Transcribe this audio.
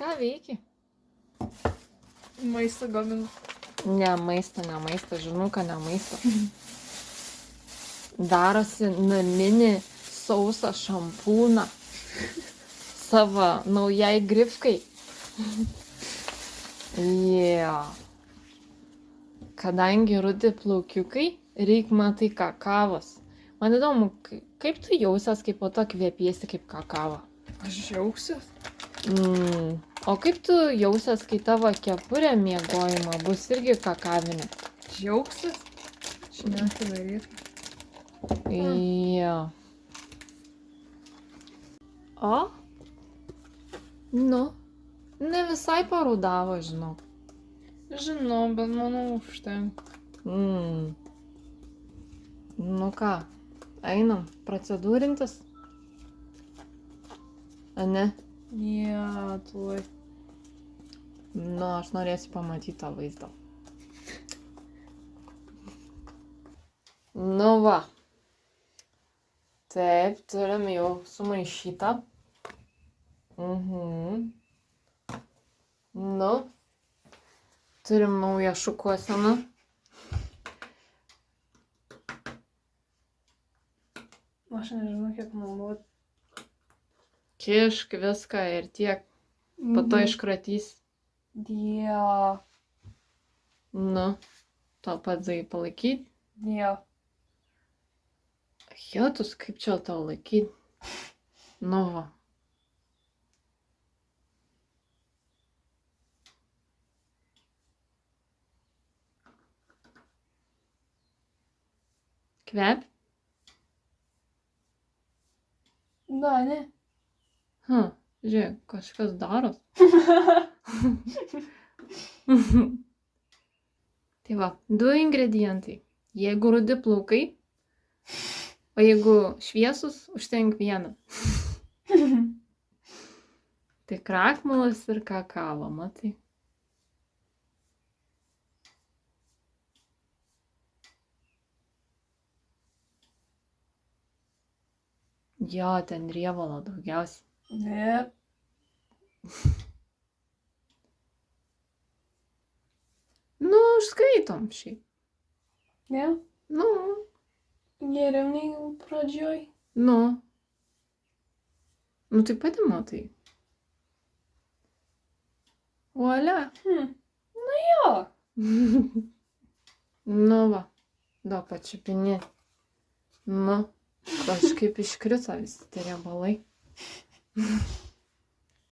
Ką veiki? Maistą gaminu. Ne maistą, žinuką, ne maistą. Darosi naminį sausą šampūną savo naujai grifkai. Kadangi rudi plaukiukai, reik matai kakavos. Man įdomu, kaip tu jausies, kai po to kvepiesi kaip kakava? Aš džiaugsiuos. O kaip tu jausies, kai tavo kepurė miegojimo bus irgi kakavinė? Džiaugsiuos. Šneka daryt. Jo. O? Nu, ne visai parudavo, žinau. Žinau, bet manau užtenka. Nu ką, einam procedūrintis? Ane? Ja, tuoj. Nu, aš norėsiu pamatyti tą vaizdą. Nu va. Taip, turim jau sumaišytą. Nu. Turim naują šukuoseną. Aš nežinau, kiek naudot. Kišk viską ir tiek. Po to iškratys. Ja. Nu. Tau pats palaikyt. Ja. Jetus, kaip čia tau laikyt? Nu va. Kvep? Da, ne. Žiūrėk, kažkas daros. Tai va, 2 ingredientai. Jeigu rudi plaukai, o jeigu šviesus, užtenk 1. Tai krakmolas ir kakava, matai. Jo, ten riebalo daugiausiai. Ne. Nu, užskaitom šiaip. Ne. Nu, Geriau nei pradžioj. nu. Nu, tai pati matai. Uolia. Jo. Nu va, daug pačiupinė. Nu, kažkaip iškrito visi tie riebalai.